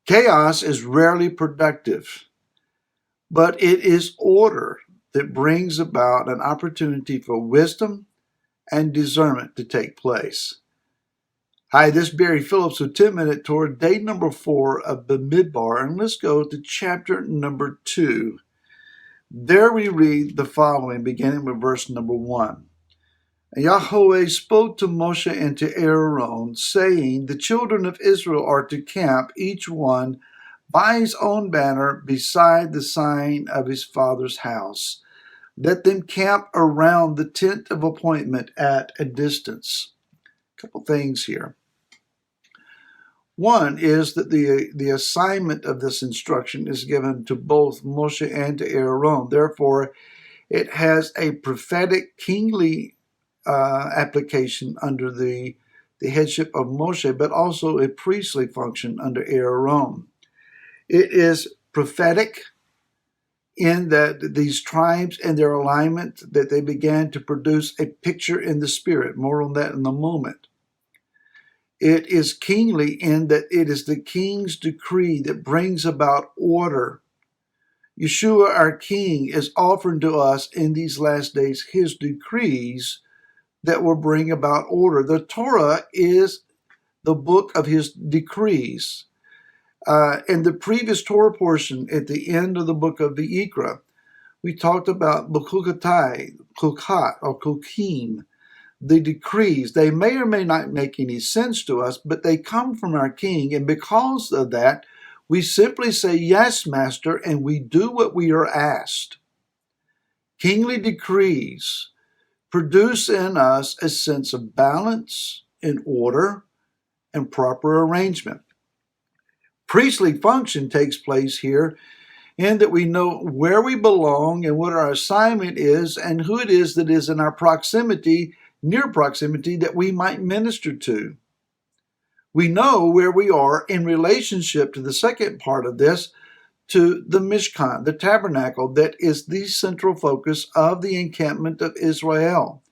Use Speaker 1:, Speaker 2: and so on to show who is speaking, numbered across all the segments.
Speaker 1: Chaos is rarely productive, but it is order that brings about an opportunity for wisdom and discernment to take place. Hi, this is Barry Phillips with 10-Minute Torah, day number 4 of the Midbar, and let's go to chapter number 2. There we read the following, beginning with verse number 1. And Yahweh spoke to Moshe and to Aaron, saying, the children of Israel are to camp, each one by his own banner, beside the sign of his father's house. Let them camp around the tent of appointment at a distance. A couple things here. One is that the assignment of this instruction is given to both Moshe and to Aaron. Therefore, it has a prophetic, kingly application under the headship of Moshe, but also a priestly function under Aaron. It is prophetic in that these tribes and their alignment, that they began to produce a picture in the spirit. More on that in a moment. It is kingly in that it is the king's decree that brings about order. Yeshua, our king, is offering to us in these last days his decrees that will bring about order. The Torah is the book of his decrees. In the previous Torah portion, at the end of the book of the Ikra, we talked about B'chukatai, Kukat, or Kukim, the decrees. They may or may not make any sense to us, but they come from our king, and because of that, we simply say, yes, master, and we do what we are asked. Kingly decrees produce in us a sense of balance and order and proper arrangement. Priestly function takes place here in that we know where we belong and what our assignment is and who it is that is in our proximity, near proximity, that we might minister to. We know where we are in relationship to the second part of this, to the Mishkan, the tabernacle, that is the central focus of the encampment of Israel.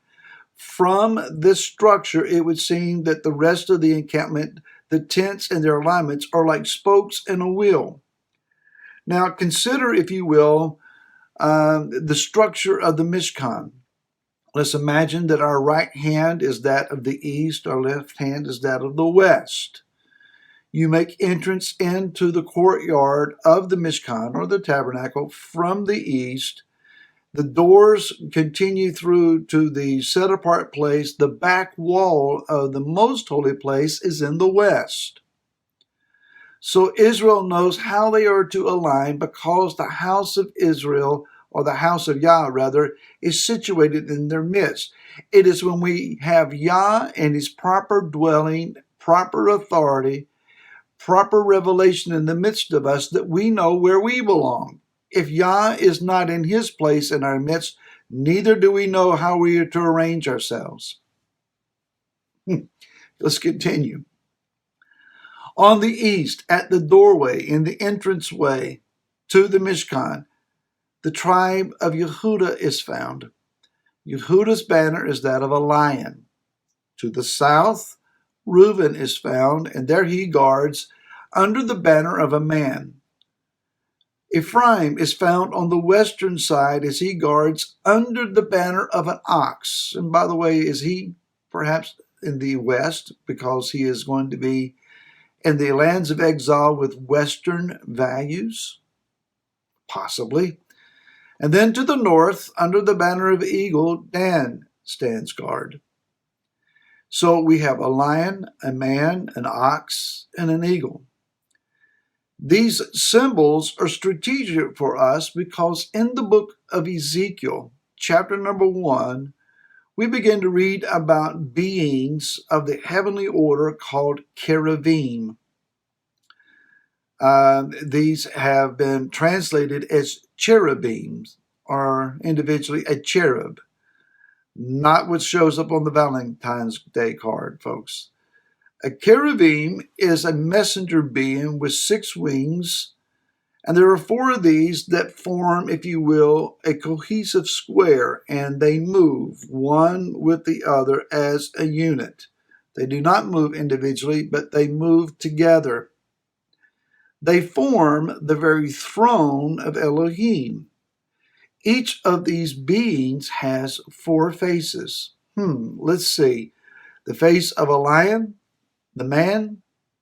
Speaker 1: From this structure, it would seem that the rest of the encampment, the tents and their alignments, are like spokes in a wheel. Now, consider, if you will, the structure of the Mishkan. Let's imagine that our right hand is that of the east, our left hand is that of the west. You make entrance into the courtyard of the Mishkan, or the tabernacle, from the east. The doors continue through to the set-apart place. The back wall of the most holy place is in the west. So Israel knows how they are to align because the house of Israel, or the house of Yah rather, is situated in their midst. It is when we have Yah and his proper dwelling, proper authority, proper revelation in the midst of us that we know where we belong. If Yah is not in his place in our midst, neither do we know how we are to arrange ourselves. Let's continue. On the east, at the doorway, in the entranceway to the Mishkan, the tribe of Yehudah is found. Yehudah's banner is that of a lion. To the south, Reuben is found, and there he guards under the banner of a man. Ephraim is found on the western side as he guards under the banner of an ox. And by the way, is he perhaps in the west because he is going to be in the lands of exile with western values? Possibly. And then to the north, under the banner of eagle, Dan stands guard. So we have a lion, a man, an ox, and an eagle. These symbols are strategic for us because in the book of Ezekiel, chapter number 1, we begin to read about beings of the heavenly order called cherubim. These have been translated as cherubims, or individually a cherub. Not what shows up on the Valentine's Day card, folks. A cherubim is a messenger being with 6 wings, and there are 4 of these that form, if you will, a cohesive square, and they move one with the other as a unit. They do not move individually, but they move together. They form the very throne of Elohim. Each of these beings has four faces. Let's see. The face of a lion, the man,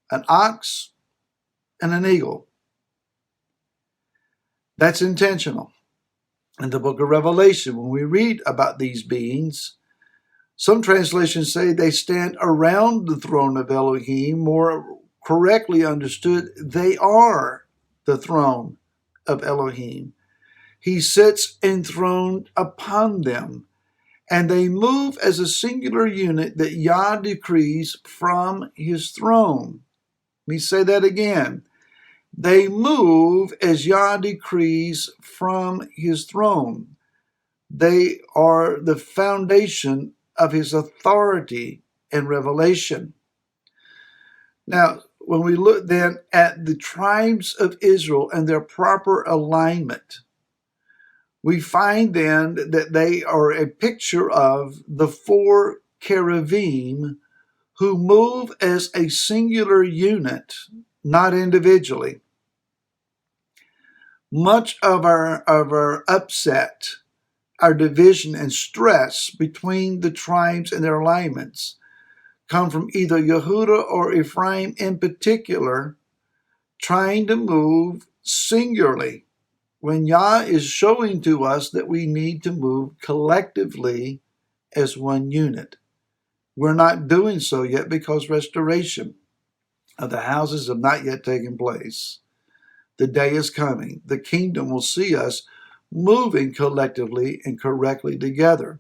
Speaker 1: an ox, and an eagle. That's intentional. In the book of Revelation, when we read about these beings, some translations say they stand around the throne of Elohim. More correctly understood, they are the throne of Elohim. He sits enthroned upon them, and they move as a singular unit that Yah decrees from his throne. Let me say that again. They move as Yah decrees from his throne. They are the foundation of his authority and revelation. Now, when we look then at the tribes of Israel and their proper alignment, we find then that they are a picture of the four cherubim who move as a singular unit, not individually. Much of our upset, our division and stress between the tribes and their alignments come from either Yehudah or Ephraim in particular trying to move singularly, when Yah is showing to us that we need to move collectively as one unit. We're not doing so yet because restoration of the houses have not yet taken place. The day is coming. The kingdom will see us moving collectively and correctly together.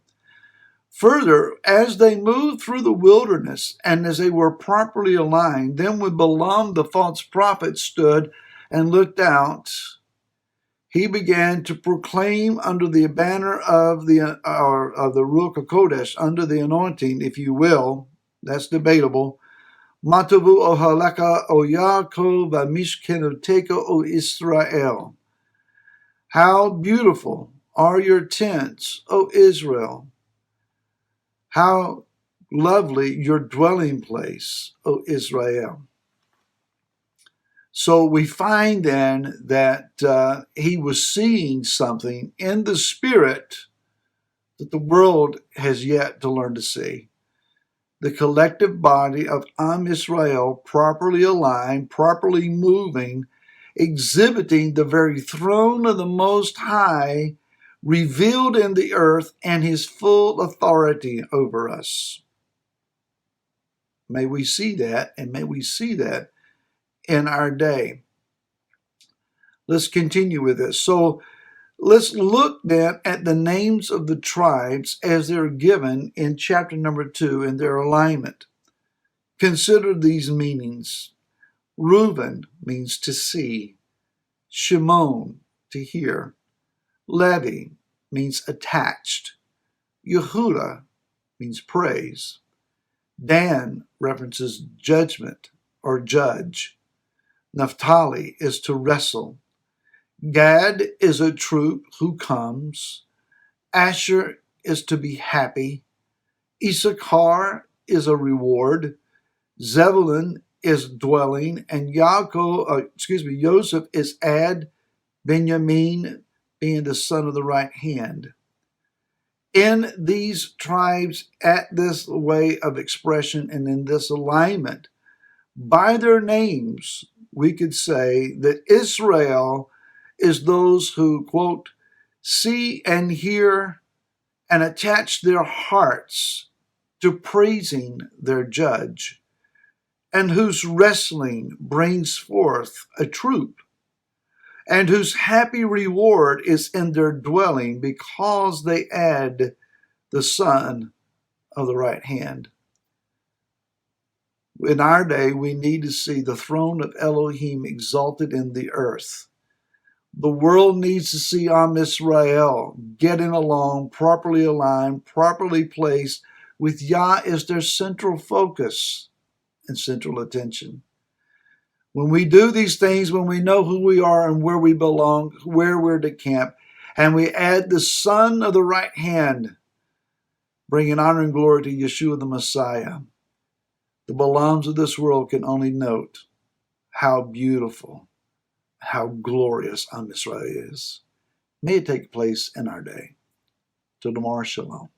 Speaker 1: Further, as they moved through the wilderness and as they were properly aligned, then when Balaam the false prophet stood and looked out, he began to proclaim under the banner of the Ruach HaKodesh, under the anointing, if you will. That's debatable. Matavu ohaleka o Yaakov v'mishkenoteka o Israel. How beautiful are your tents, O Israel. How lovely your dwelling place, O Israel. So we find then that he was seeing something in the spirit that the world has yet to learn to see. The collective body of Am Israel properly aligned, properly moving, exhibiting the very throne of the Most High revealed in the earth and his full authority over us. May we see that, and may we see that in our day. Let's continue with this. So let's look then at the names of the tribes as they're given in chapter number 2 in their alignment. Consider these meanings. Reuben means to see. Shimon, to hear. Levi means attached. Yehudah means praise. Dan references judgment or judge. Naphtali is to wrestle. Gad is a troop who comes. Asher is to be happy. Issachar is a reward. Zebulun is dwelling, and Joseph is Ad, Benjamin being the son of the right hand. In these tribes, at this way of expression and in this alignment, by their names, we could say that Israel is those who, quote, see and hear and attach their hearts to praising their judge, and whose wrestling brings forth a troop, and whose happy reward is in their dwelling because they add the son of the right hand. In our day, we need to see the throne of Elohim exalted in the earth. The world needs to see Am Israel getting along, properly aligned, properly placed, with Yah as their central focus and central attention. When we do these things, when we know who we are and where we belong, where we're to camp, and we add the son of the right hand, bringing honor and glory to Yeshua the Messiah, the Balaams of this world can only note how beautiful how glorious Am Yisrael is. May it take place in our day. Till tomorrow, shalom.